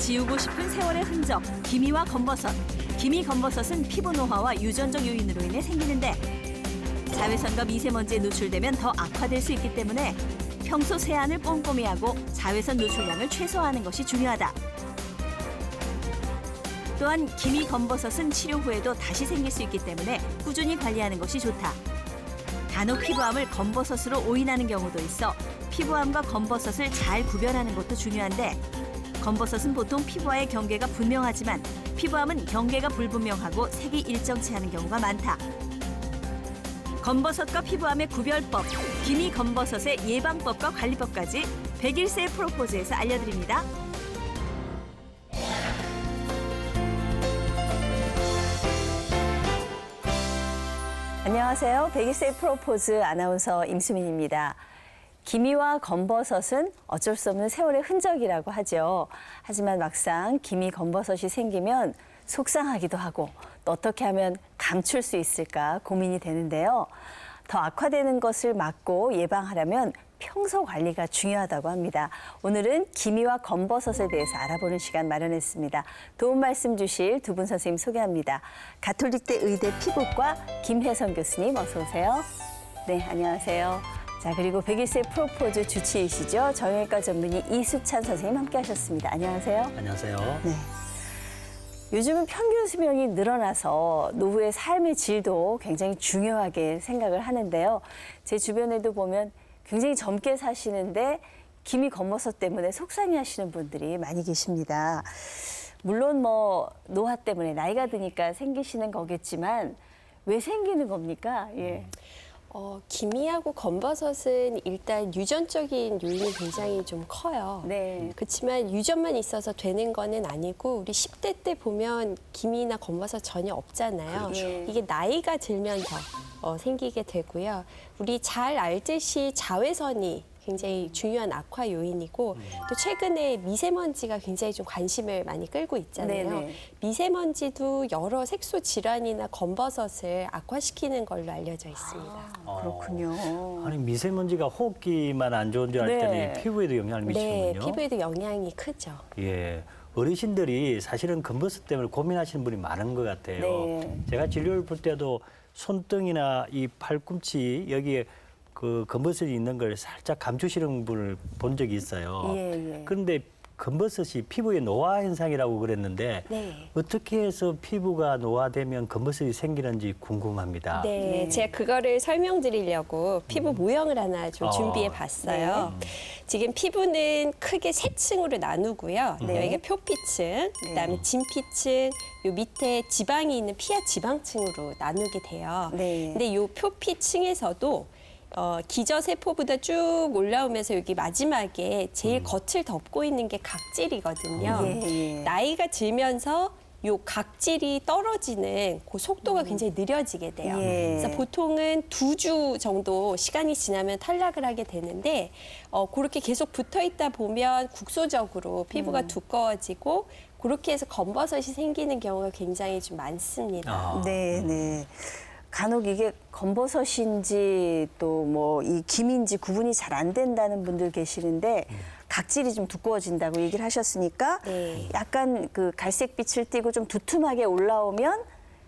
지우고 싶은 세월의 흔적, 기미와 검버섯. 기미 검버섯은 피부 노화와 유전적 요인으로 인해 생기는데 자외선과 미세먼지에 노출되면 더 악화될 수 있기 때문에 평소 세안을 꼼꼼히 하고 자외선 노출량을 최소화하는 것이 중요하다. 또한 기미 검버섯은 치료 후에도 다시 생길 수 있기 때문에 꾸준히 관리하는 것이 좋다. 간혹 피부암을 검버섯으로 오인하는 경우도 있어 피부암과 검버섯을 잘 구별하는 것도 중요한데 검버섯은 보통 피부와의 경계가 분명하지만 피부암은 경계가 불분명하고 색이 일정치 않은 경우가 많다. 검버섯과 피부암의 구별법, 기미 검버섯의 예방법과 관리법까지 101세의 프로포즈에서 알려드립니다. 안녕하세요. 101세 프로포즈 아나운서 임수민입니다. 기미와 검버섯은 어쩔 수 없는 세월의 흔적이라고 하죠. 하지만 막상 기미 검버섯이 생기면 속상하기도 하고 또 어떻게 하면 감출 수 있을까 고민이 되는데요. 더 악화되는 것을 막고 예방하려면 평소 관리가 중요하다고 합니다. 오늘은 기미와 검버섯에 대해서 알아보는 시간 마련했습니다. 도움 말씀 주실 두 분 선생님 소개합니다. 가톨릭대 의대 피부과 김혜선 교수님 어서 오세요. 네, 안녕하세요. 자, 그리고 101세 프로포즈 주치의시죠. 정형외과 전문의 이수찬 선생님 함께 하셨습니다. 안녕하세요. 안녕하세요. 네. 요즘은 평균 수명이 늘어나서 노후의 삶의 질도 굉장히 중요하게 생각을 하는데요. 제 주변에도 보면 굉장히 젊게 사시는데 기미 검버섯 때문에 속상해하시는 분들이 많이 계십니다. 물론 뭐 노화 때문에 나이가 드니까 생기시는 거겠지만 왜 생기는 겁니까? 예. 기미하고 검버섯은 일단 유전적인 요인이 굉장히 좀 커요. 네. 그렇지만 유전만 있어서 되는 거는 아니고 우리 10대 때 보면 기미나 검버섯 전혀 없잖아요. 그렇죠. 이게 나이가 들면서 생기게 되고요. 우리 잘 알듯이 자외선이 굉장히 중요한 악화 요인이고 또 최근에 미세먼지가 굉장히 좀 관심을 많이 끌고 있잖아요. 네네. 미세먼지도 여러 색소 질환이나 검버섯을 악화시키는 걸로 알려져 있습니다. 그렇군요. 아니 미세먼지가 호흡기만 안 좋은 줄 네. 알았더니 피부에도 영향을 네, 미치는군요. 피부에도 영향이 크죠. 예. 어르신들이 사실은 검버섯 때문에 고민하시는 분이 많은 것 같아요. 네. 제가 진료를 볼 때도 손등이나 이 팔꿈치 여기에 그 검버섯이 있는 걸 살짝 감추시는 분을 본 적이 있어요. 예. 그런데 검버섯이 피부의 노화 현상이라고 그랬는데 네. 어떻게 해서 피부가 노화되면 검버섯이 생기는지 궁금합니다. 네, 제가 그거를 설명드리려고 피부 모형을 하나 좀 준비해 봤어요. 지금 피부는 크게 세 층으로 나누고요. 네. 여기가 표피층, 그다음에 진피층, 요 밑에 지방이 있는 피하 지방층으로 나누게 돼요. 네. 근데 요 표피층에서도 기저세포보다 쭉 올라오면서 여기 마지막에 제일 겉을 덮고 있는 게 각질이거든요. 예. 나이가 들면서 요 각질이 떨어지는 그 속도가 굉장히 느려지게 돼요. 예. 그래서 보통은 2주 정도 시간이 지나면 탈락을 하게 되는데 그렇게 계속 붙어 있다 보면 국소적으로 피부가 두꺼워지고 그렇게 해서 검버섯이 생기는 경우가 굉장히 좀 많습니다. 네. 간혹 이게 검버섯인지 또 뭐 이 김인지 구분이 잘 안 된다는 분들 계시는데 각질이 좀 두꺼워진다고 얘기를 하셨으니까 네. 약간 그 갈색빛을 띠고 좀 두툼하게 올라오면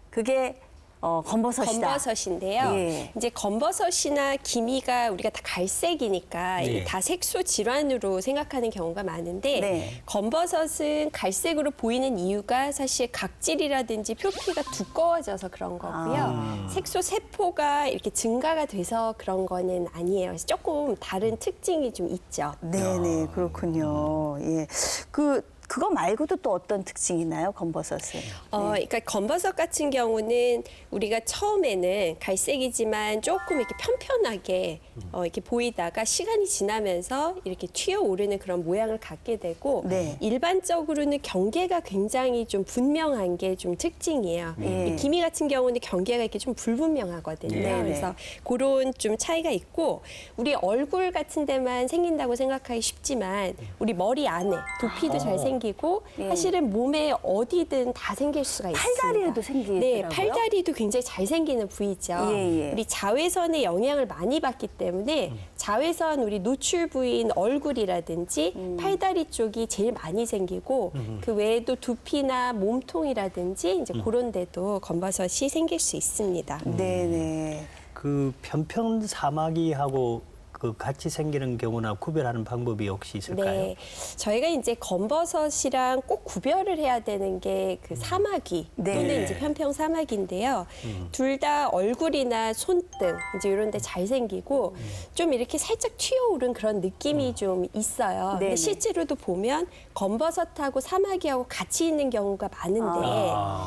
그게 검버섯이다. 검버섯인데요. 예. 이제 검버섯이나 기미가 우리가 다 갈색이니까 이게 네. 다 색소 질환으로 생각하는 경우가 많은데 네. 검버섯은 갈색으로 보이는 이유가 사실 각질이라든지 표피가 두꺼워져서 그런 거고요. 색소 세포가 이렇게 증가가 돼서 그런 거는 아니에요. 그래서 조금 다른 특징이 좀 있죠. 네네, 그렇군요. 예. 그거 말고도 또 어떤 특징이 있나요, 검버섯은? 그러니까 검버섯 같은 경우는 우리가 처음에는 갈색이지만 조금 이렇게 편편하게 이렇게 보이다가 시간이 지나면서 이렇게 튀어오르는 그런 모양을 갖게 되고 네. 일반적으로는 경계가 굉장히 좀 분명한 게 좀 특징이에요. 예. 기미 같은 경우는 경계가 이렇게 좀 불분명하거든요. 네네. 그래서 그런 좀 차이가 있고 우리 얼굴 같은 데만 생긴다고 생각하기 쉽지만 우리 머리 안에 두피도 잘 생기고 생기고 예. 사실은 몸에 어디든 다 생길 수가 있습니다. 팔다리에도 생기더라고요. 네, 팔다리도 굉장히 잘 생기는 부위죠. 예, 예. 우리 자외선의 영향을 많이 받기 때문에 자외선 우리 노출 부위인 얼굴이라든지 팔다리 쪽이 제일 많이 생기고 그 외에도 두피나 몸통이라든지 이제 그런 데도 검버섯이 생길 수 있습니다. 네네. 그 편평 사마귀하고 그 같이 생기는 경우나 구별하는 방법이 혹시 있을까요? 네, 저희가 이제 검버섯이랑 꼭 구별을 해야 되는 게 그 사마귀 네. 또는 이제 편평 사마귀인데요. 둘 다 얼굴이나 손등 이제 이런 데 잘 생기고 좀 이렇게 살짝 튀어오른 그런 느낌이 좀 있어요. 네네. 근데 실제로도 보면 검버섯하고 사마귀하고 같이 있는 경우가 많은데 아.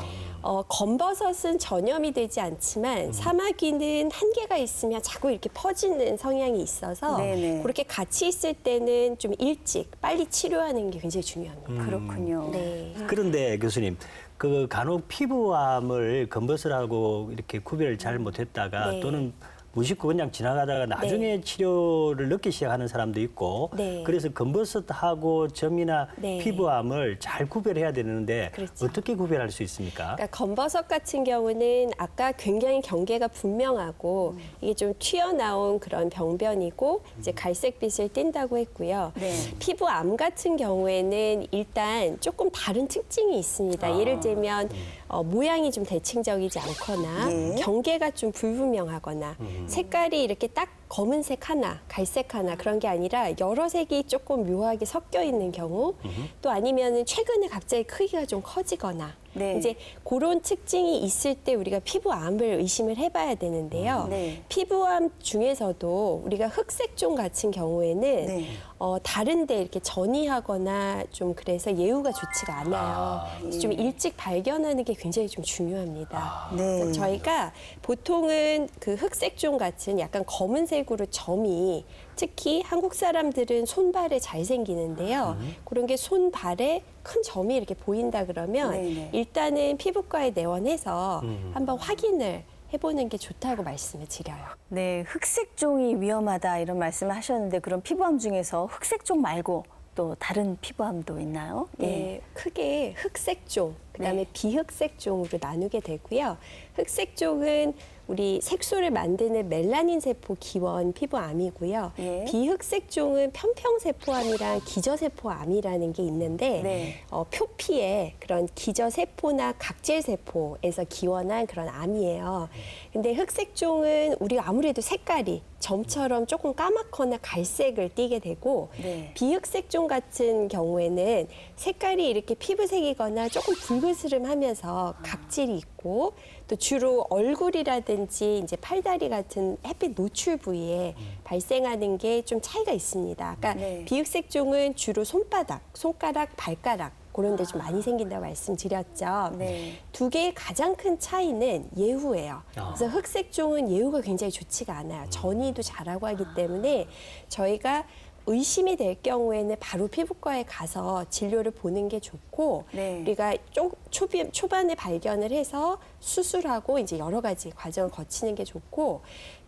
검버섯은 전염이 되지 않지만 사마귀는 한계가 있으면 자꾸 이렇게 퍼지는 성향이 있어서 네네. 그렇게 같이 있을 때는 좀 일찍 빨리 치료하는 게 굉장히 중요합니다. 그렇군요. 네. 그런데 교수님, 그 간혹 피부암을 검버섯하고 이렇게 구별을 잘 못했다가 네. 또는 무심코 그냥 지나가다가 나중에 치료를 늦게 시작하는 사람도 있고 네. 그래서 검버섯하고 점이나 네. 피부암을 잘 구별해야 되는데 그렇죠. 어떻게 구별할 수 있습니까? 그러니까 검버섯 같은 경우는 아까 굉장히 경계가 분명하고 이게 좀 튀어나온 그런 병변이고 이제 갈색빛을 띈다고 했고요. 네. 피부암 같은 경우에는 일단 조금 다른 특징이 있습니다. 예를 들면 모양이 좀 대칭적이지 않거나 네. 경계가 좀 불분명하거나 색깔이 이렇게 딱 검은색 하나, 갈색 하나 그런 게 아니라 여러 색이 조금 묘하게 섞여 있는 경우 또 아니면은 최근에 갑자기 크기가 좀 커지거나 네. 이제 그런 특징이 있을 때 우리가 피부암을 의심을 해봐야 되는데요. 네. 피부암 중에서도 우리가 흑색종 같은 경우에는 네. 다른데 이렇게 전이하거나 좀 그래서 예후가 좋지가 않아요. 그래서 좀 일찍 발견하는 게 굉장히 좀 중요합니다. 네. 그래서 저희가 보통은 그 흑색종 같은 약간 검은색으로 점이 특히 한국 사람들은 손발에 잘 생기는데요. 그런 게 손발에 큰 점이 이렇게 보인다 그러면 네네. 일단은 피부과에 내원해서 한번 확인을 해보는 게 좋다고 말씀을 드려요. 네, 흑색종이 위험하다 이런 말씀을 하셨는데 그럼 피부암 중에서 흑색종 말고 또 다른 피부암도 있나요? 네, 크게 흑색종, 그다음에 네. 비흑색종으로 나누게 되고요. 흑색종은 우리 색소를 만드는 멜라닌 세포 기원 피부암이고요. 예. 비흑색종은 편평세포암이랑 기저세포암이라는 게 있는데 네. 표피에 그런 기저세포나 각질세포에서 기원한 그런 암이에요. 근데 흑색종은 우리가 아무래도 색깔이 점처럼 조금 까맣거나 갈색을 띠게 되고 네. 비흑색종 같은 경우에는 색깔이 이렇게 피부색이거나 조금 붉으스름하면서 각질이 있고 또 주로 얼굴이라든지 이제 팔다리 같은 햇빛 노출 부위에 발생하는 게 좀 차이가 있습니다. 그러니까 네. 비흑색종은 주로 손바닥, 손가락, 발가락 그런 데 좀 많이 생긴다고 말씀드렸죠. 네. 두 개의 가장 큰 차이는 예후예요. 그래서 흑색종은 예후가 굉장히 좋지가 않아요. 전이도 잘하고 하기 때문에 저희가 의심이 될 경우에는 바로 피부과에 가서 진료를 보는 게 좋고 네. 우리가 초반에 발견을 해서 수술하고 이제 여러 가지 과정을 거치는 게 좋고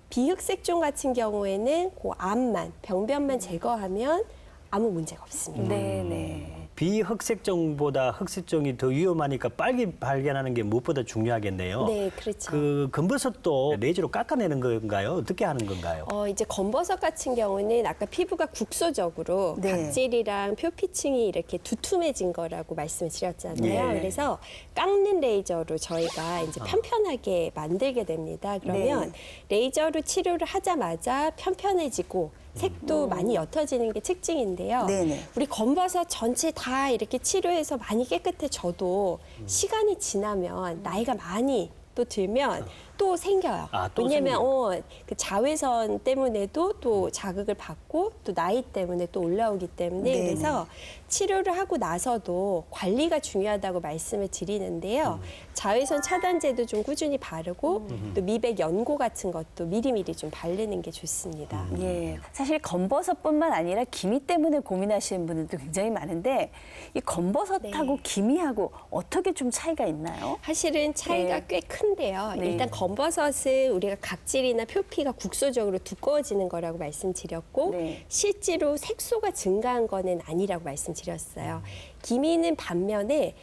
비흑색종 같은 경우에는 그 암만 병변만 제거하면 아무 문제가 없습니다. 네, 네. 비흑색종보다 흑색종이 더 위험하니까 빨리 발견하는 게 무엇보다 중요하겠네요. 네, 그렇죠. 그 검버섯도 레이저로 깎아내는 건가요? 어떻게 하는 건가요? 이제 검버섯 같은 경우는 아까 피부가 국소적으로 네. 각질이랑 표피층이 이렇게 두툼해진 거라고 말씀을 드렸잖아요. 네. 그래서 깎는 레이저로 저희가 이제 편편하게 만들게 됩니다. 그러면 레이저로 치료를 하자마자 편편해지고 색도 많이 옅어지는 게 특징인데요. 네네. 우리 검버섯 전체 다 이렇게 치료해서 많이 깨끗해져도 시간이 지나면 나이가 많이 또 들면 또 생겨요. 아, 또 왜냐면 그 자외선 때문에도 또 자극을 받고 또 나이 때문에 또 올라오기 때문에 네네. 그래서 치료를 하고 나서도 관리가 중요하다고 말씀을 드리는데요. 자외선 차단제도 좀 꾸준히 바르고 또 미백 연고 같은 것도 미리미리 좀 바르는 게 좋습니다. 예, 사실 검버섯뿐만 아니라 기미 때문에 고민하시는 분들도 굉장히 많은데 이 검버섯하고 네. 기미하고 어떻게 좀 차이가 있나요? 사실은 차이가 네. 꽤 큰데요. 네. 일단 검버섯은 우리가 각질이나 표피가 국소적으로 두꺼워지는 거라고 말씀드렸고 네. 실제로 색소가 증가한 거는 아니라고 말씀드렸어요. 기미는 반면에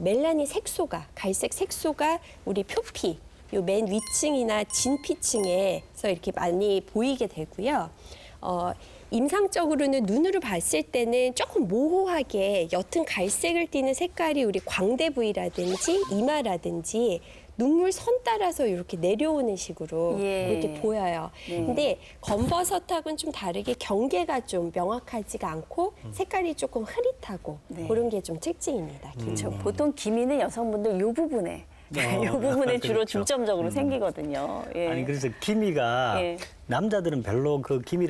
멜라닌 색소가 갈색 색소가 우리 표피 요 맨 위층이나 진피층에서 이렇게 많이 보이게 되고요. 임상적으로는 눈으로 봤을 때는 조금 모호하게 옅은 갈색을 띠는 색깔이 우리 광대 부위라든지 이마라든지 눈물 선 따라서 이렇게 내려오는 식으로 예. 이렇게 보여요. 네. 근데 검버섯하고는 좀 다르게 경계가 좀 명확하지가 않고 색깔이 조금 흐릿하고 네. 그런 게 좀 특징입니다. 그렇죠. 기미는. 보통 기미는 여성분들 요 부분에 요 부분에 주로 그렇죠. 중점적으로 생기거든요. 예. 아니 그래서 기미가 예. 남자들은 별로 그 기미에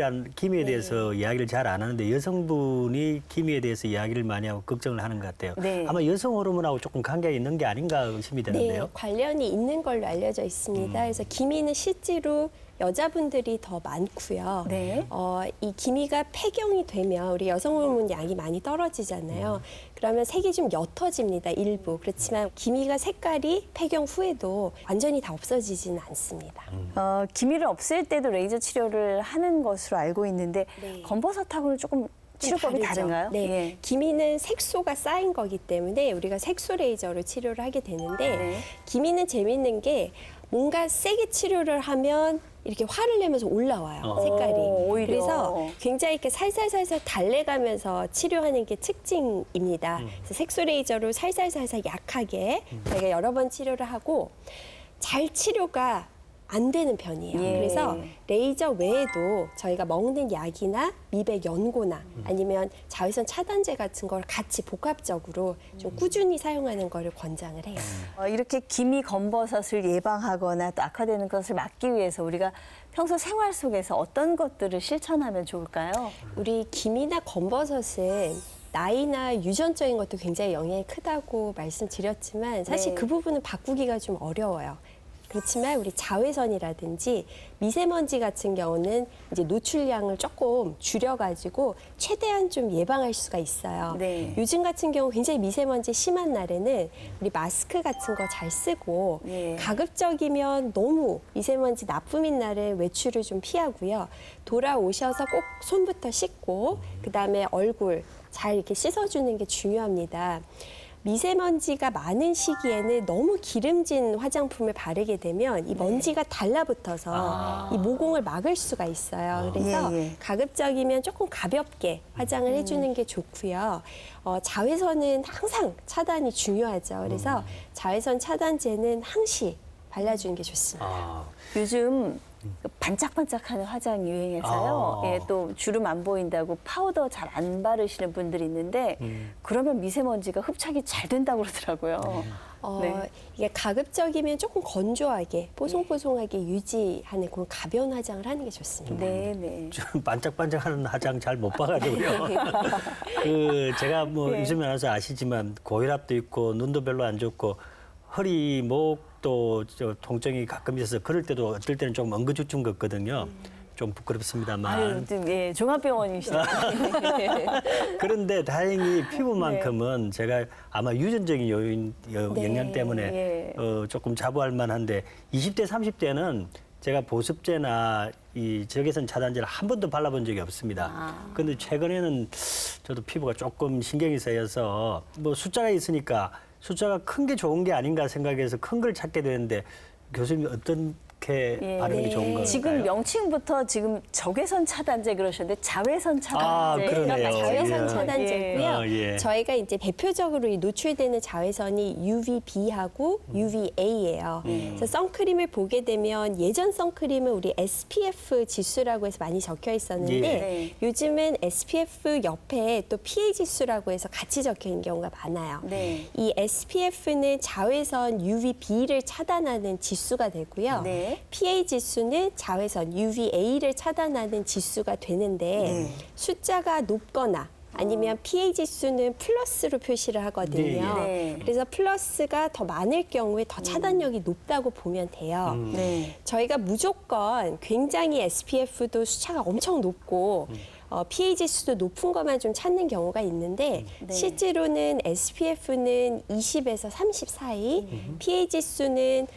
네. 대해서 이야기를 잘 안 하는데 여성분이 기미에 대해서 이야기를 많이 하고 걱정을 하는 것 같아요. 네. 아마 여성 호르몬하고 조금 관계가 있는 게 아닌가 의심이 되는데요. 네, 관련이 있는 걸로 알려져 있습니다. 그래서 기미는 실제로 여자분들이 더 많고요. 네. 이 기미가 폐경이 되면 우리 여성 호르몬 양이 많이 떨어지잖아요. 그러면 색이 좀 옅어집니다, 일부. 그렇지만 기미가 색깔이 폐경 후에도 완전히 다 없어지지는 않습니다. 기미를 없앨 때도 레이저 치료를 하는 것으로 알고 있는데 네. 검버섯하고는 조금 치료법이 다르죠. 다른가요? 네. 예. 기미는 색소가 쌓인 거기 때문에 우리가 색소 레이저로 치료를 하게 되는데 네. 기미는 재밌는 게 뭔가 세게 치료를 하면 이렇게 화를 내면서 올라와요, 색깔이. 오히려. 그래서 굉장히 이렇게 살살살살 달래가면서 치료하는 게 특징입니다. 그래서 색소 레이저로 살살살살 약하게 저희가 여러 번 치료를 하고 잘 치료가 안 되는 편이에요. 예. 그래서 레이저 외에도 저희가 먹는 약이나 미백 연고나 아니면 자외선 차단제 같은 걸 같이 복합적으로 좀 꾸준히 사용하는 거를 권장을 해요. 이렇게 기미 검버섯을 예방하거나 또 악화되는 것을 막기 위해서 우리가 평소 생활 속에서 어떤 것들을 실천하면 좋을까요? 우리 기미나 검버섯은 나이나 유전적인 것도 굉장히 영향이 크다고 말씀드렸지만 사실 네. 그 부분은 바꾸기가 좀 어려워요. 그렇지만 우리 자외선이라든지 미세먼지 같은 경우는 이제 노출량을 조금 줄여가지고 최대한 좀 예방할 수가 있어요. 네. 요즘 같은 경우 굉장히 미세먼지 심한 날에는 우리 마스크 같은 거 잘 쓰고 네. 가급적이면 너무 미세먼지 나쁨인 날은 외출을 좀 피하고요. 돌아오셔서 꼭 손부터 씻고 그다음에 얼굴 잘 이렇게 씻어주는 게 중요합니다. 미세먼지가 많은 시기에는 너무 기름진 화장품을 바르게 되면 이 먼지가 달라붙어서 이 모공을 막을 수가 있어요. 그래서 예, 예. 가급적이면 조금 가볍게 화장을 해주는 게 좋고요. 자외선은 항상 차단이 중요하죠. 그래서 자외선 차단제는 항시 발라주는 게 좋습니다. 아, 요즘 반짝반짝하는 화장 유행해서요. 아. 예, 또 주름 안 보인다고 파우더 잘 안 바르시는 분들이 있는데 그러면 미세먼지가 흡착이 잘 된다고 그러더라고요. 네. 이게 가급적이면 조금 건조하게 뽀송뽀송하게 유지하는 그런 가벼운 화장을 하는 게 좋습니다. 네, 네. 좀 반짝반짝하는 화장 잘 못 봐가지고요. 그 제가 뭐 네. 유수민 아나운서 아시지만 고혈압도 있고 눈도 별로 안 좋고 허리 목도 통증이 가끔 있어서 그럴 때도 어떨 때는 좀 엉거주춤 걷거든요. 좀 부끄럽습니다만. 아유, 좀, 예, 종합병원이시네요. 그런데 다행히 피부만큼은 제가 아마 유전적인 요인, 영향 때문에 예. 조금 자부할 만한데 20대, 30대는 제가 보습제나 이 적외선 차단제를 한 번도 발라본 적이 없습니다. 그런데 최근에는 저도 피부가 조금 신경이 쓰여서 뭐 숫자가 있으니까 숫자가 큰 게 좋은 게 아닌가 생각해서 큰 걸 찾게 되는데 교수님 어떻게 바르는 게 좋은 건가요? 지금 명칭부터 지금 적외선 차단제 그러셨는데 자외선 차단제. 그러네요. 자외선 예. 차단제고요. 예. 저희가 이제 대표적으로 이 노출되는 자외선이 UVB하고 UVA예요. 그래서 선크림을 보게 되면 예전 선크림은 우리 SPF 지수라고 해서 많이 적혀 있었는데 네. 요즘은 SPF 옆에 또 PA 지수라고 해서 같이 적혀 있는 경우가 많아요. 네. 이 SPF는 자외선 UVB를 차단하는 지수가 되고요. 네. PA 지수는 자외선 UVA를 차단하는 지수가 되는데 네. 숫자가 높거나 아니면 PA 지수는 플러스로 표시를 하거든요. 네. 그래서 플러스가 더 많을 경우에 더 차단력이 높다고 보면 돼요. 네. 저희가 무조건 굉장히 SPF도 숫자가 엄청 높고 PA 지수도 높은 것만 좀 찾는 경우가 있는데 네. 실제로는 SPF는 20에서 30 사이, PA 지수는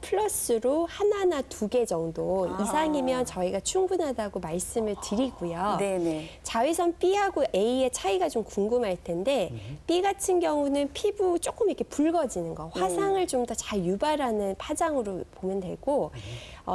플러스로 하나나 2개 정도 이상이면 저희가 충분하다고 말씀을 드리고요. 네네. 자외선 B하고 A의 차이가 좀 궁금할 텐데 B 같은 경우는 피부 조금 이렇게 붉어지는 거, 화상을 좀 더 잘 유발하는 파장으로 보면 되고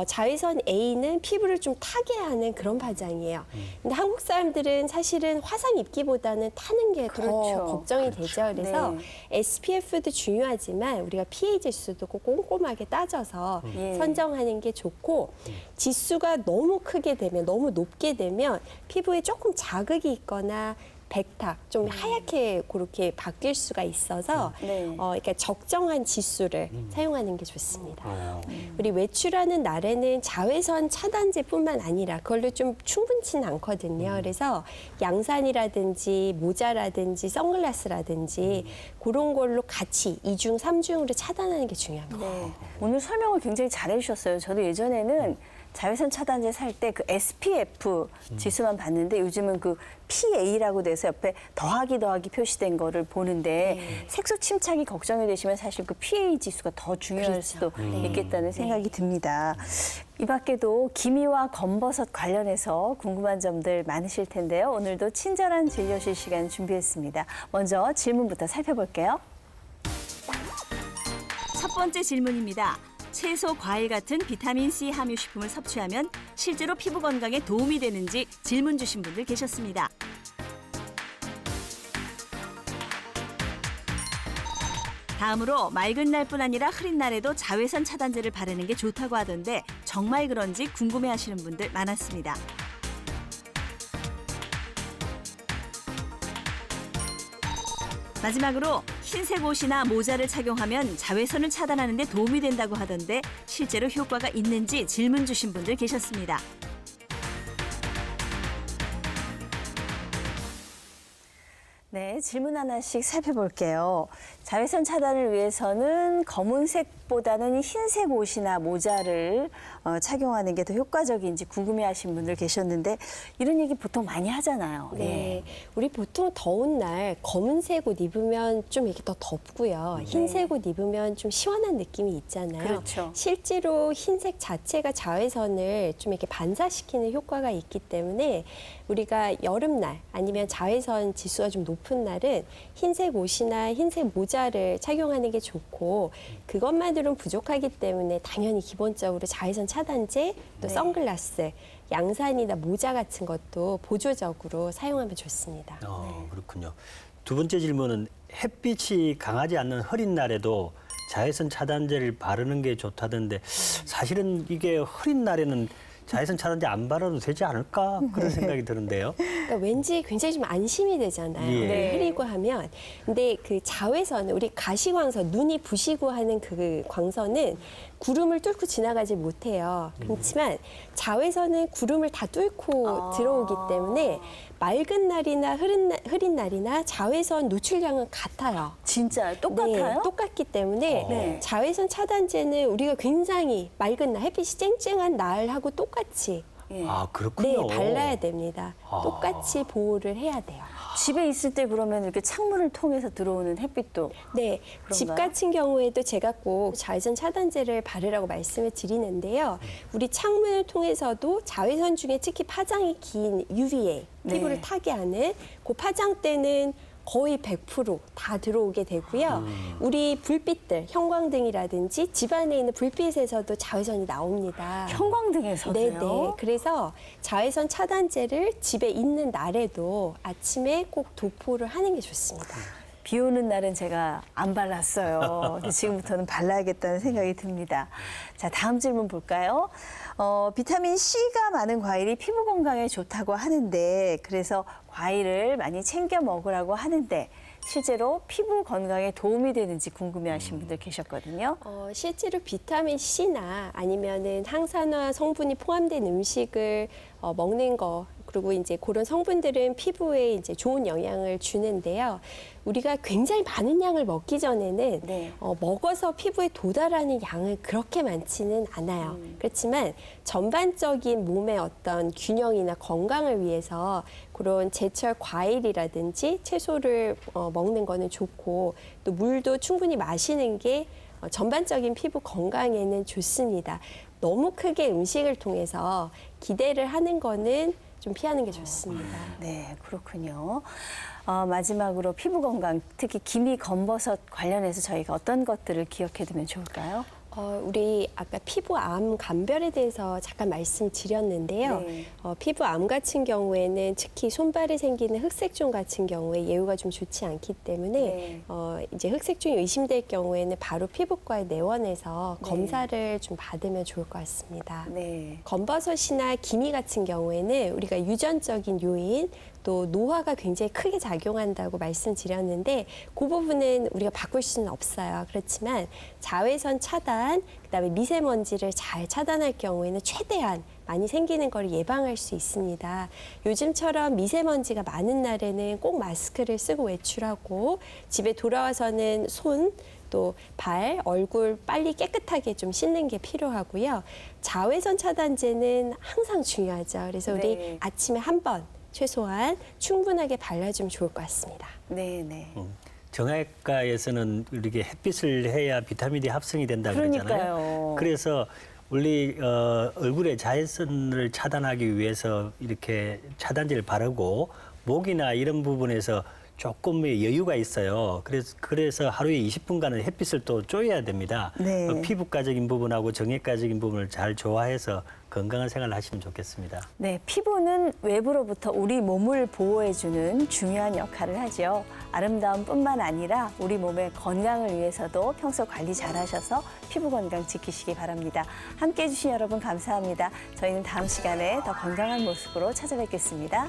자외선 A는 피부를 좀 타게 하는 그런 파장이에요. 근데 한국 사람들은 사실은 화상 입기보다는 타는 게 더 그렇죠. 걱정이 되죠. 그래서 네. SPF도 중요하지만 우리가 PA 지수도 꼭 꼼꼼하게 따져서 예. 선정하는 게 좋고 지수가 너무 크게 되면 너무 높게 되면 피부에 조금 자극이 있거나 백탁, 좀 하얗게 그렇게 바뀔 수가 있어서 네. 그러니까 적정한 지수를 사용하는 게 좋습니다. 어. 우리 외출하는 날에는 자외선 차단제뿐만 아니라 그걸로 좀 충분치는 않거든요. 그래서 양산이라든지 모자라든지 선글라스라든지 그런 걸로 같이 2중, 3중으로 차단하는 게 중요합니다. 네. 오늘 설명을 굉장히 잘 해주셨어요. 저도 예전에는 자외선 차단제 살 때 그 SPF 지수만 봤는데 요즘은 그 PA라고 돼서 옆에 더하기 표시된 거를 보는데 색소 침착이 걱정이 되시면 사실 그 PA 지수가 더 중요할 그렇죠. 수도 있겠다는 생각이 듭니다. 이 밖에도 기미와 검버섯 관련해서 궁금한 점들 많으실 텐데요. 오늘도 친절한 진료실 시간 준비했습니다. 먼저 질문부터 살펴볼게요. 첫 번째 질문입니다. 채소, 과일 같은 비타민C 함유 식품을 섭취하면 실제로 피부 건강에 도움이 되는지 질문 주신 분들 계셨습니다. 다음으로 맑은 날뿐 아니라 흐린 날에도 자외선 차단제를 바르는 게 좋다고 하던데 정말 그런지 궁금해하시는 분들 많았습니다. 마지막으로 흰색 옷이나 모자를 착용하면 자외선을 차단하는 데 도움이 된다고 하던데 실제로 효과가 있는지 질문 주신 분들 계셨습니다. 네, 질문 하나씩 살펴볼게요. 자외선 차단을 위해서는 검은색보다는 흰색 옷이나 모자를 착용하는 게 더 효과적인지 궁금해하신 분들 계셨는데 이런 얘기 보통 많이 하잖아요. 네, 우리 보통 더운 날 검은색 옷 입으면 좀 이렇게 더 덥고요. 흰색 옷 입으면 좀 시원한 느낌이 있잖아요. 그렇죠. 실제로 흰색 자체가 자외선을 좀 이렇게 반사시키는 효과가 있기 때문에 우리가 여름날 아니면 자외선 지수가 좀 높은 날은 흰색 옷이나 흰색 모자를 착용하는 게 좋고 그것만으로는 부족하기 때문에 당연히 기본적으로 자외선 차단제, 또 선글라스, 양산이나 모자 같은 것도 보조적으로 사용하면 좋습니다. 그렇군요. 두 번째 질문은 햇빛이 강하지 않는 흐린 날에도 자외선 차단제를 바르는 게 좋다던데 사실은 이게 흐린 날에는 자외선 차단제 안 바르도 되지 않을까 그런 생각이 드는데요. 그러니까 왠지 굉장히 좀 안심이 되잖아요. 예. 네. 흐리고 하면. 근데 그 자외선, 우리 가시광선, 눈이 부시고 하는 그 광선은 구름을 뚫고 지나가지 못해요. 그렇지만 자외선은 구름을 다 뚫고 들어오기 때문에 맑은 날이나 흐린 날이나 자외선 노출량은 같아요. 진짜 똑같아요? 네, 똑같기 때문에 네. 자외선 차단제는 우리가 굉장히 맑은 날, 햇빛이 쨍쨍한 날하고 똑같이 예. 아, 그렇군요. 발라야 됩니다. 똑같이 보호를 해야 돼요. 집에 있을 때 그러면 이렇게 창문을 통해서 들어오는 햇빛도 네, 그런가요? 집 같은 경우에도 제가 꼭 자외선 차단제를 바르라고 말씀을 드리는데요. 우리 창문을 통해서도 자외선 중에 특히 파장이 긴 UVA, 피부를 네. 타게 하는 그 파장대는 거의 100% 다 들어오게 되고요. 우리 불빛들, 형광등이라든지 집안에 있는 불빛에서도 자외선이 나옵니다. 형광등에서도요? 네네. 그래서 자외선 차단제를 집에 있는 날에도 아침에 꼭 도포를 하는 게 좋습니다. 비 오는 날은 제가 안 발랐어요. 근데 지금부터는 발라야겠다는 생각이 듭니다. 자, 다음 질문 볼까요? 비타민 C가 많은 과일이 피부 건강에 좋다고 하는데 그래서 과일을 많이 챙겨 먹으라고 하는데 실제로 피부 건강에 도움이 되는지 궁금해하신 분들 계셨거든요. 실제로 비타민 C나 아니면은 항산화 성분이 포함된 음식을 먹는 거 그리고 이제 그런 성분들은 피부에 이제 좋은 영향을 주는데요. 우리가 굉장히 많은 양을 먹기 전에는 네. 먹어서 피부에 도달하는 양은 그렇게 많지는 않아요. 그렇지만 전반적인 몸의 어떤 균형이나 건강을 위해서 그런 제철 과일이라든지 채소를 먹는 거는 좋고 또 물도 충분히 마시는 게 전반적인 피부 건강에는 좋습니다. 너무 크게 음식을 통해서 기대를 하는 거는 좀 피하는 게 좋습니다. 네, 그렇군요. 마지막으로 피부 건강, 특히 기미 검버섯 관련해서 저희가 어떤 것들을 기억해두면 좋을까요? 우리 아까 피부암 감별에 대해서 잠깐 말씀드렸는데요. 네. 피부암 같은 경우에는 특히 손발에 생기는 흑색종 같은 경우에 예후가 좀 좋지 않기 때문에 네. 이제 흑색종이 의심될 경우에는 바로 피부과에 내원해서 네. 검사를 좀 받으면 좋을 것 같습니다. 네. 검버섯이나 기미 같은 경우에는 우리가 유전적인 요인 또 노화가 굉장히 크게 작용한다고 말씀드렸는데 그 부분은 우리가 바꿀 수는 없어요. 그렇지만 자외선 차단, 그다음에 미세먼지를 잘 차단할 경우에는 최대한 많이 생기는 걸 예방할 수 있습니다. 요즘처럼 미세먼지가 많은 날에는 꼭 마스크를 쓰고 외출하고 집에 돌아와서는 손, 또 발, 얼굴 빨리 깨끗하게 좀 씻는 게 필요하고요. 자외선 차단제는 항상 중요하죠. 그래서 우리 네. 아침에 한 번 최소한 충분하게 발라주면 좋을 것 같습니다. 네, 네. 정형외과에서는 이렇게 햇빛을 해야 비타민 D 합성이 된다 그러잖아요. 그러니까요. 그래서 우리 얼굴의 자외선을 차단하기 위해서 이렇게 차단제를 바르고 목이나 이런 부분에서 조금의 여유가 있어요. 그래서 하루에 20분간은 햇빛을 또 쬐야 됩니다. 네. 피부과적인 부분하고 정형외과적인 부분을 잘 조화해서 건강한 생활을 하시면 좋겠습니다. 네, 피부는 외부로부터 우리 몸을 보호해주는 중요한 역할을 하죠. 아름다움뿐만 아니라 우리 몸의 건강을 위해서도 평소 관리 잘하셔서 피부 건강 지키시기 바랍니다. 함께해 주신 여러분 감사합니다. 저희는 다음 시간에 더 건강한 모습으로 찾아뵙겠습니다.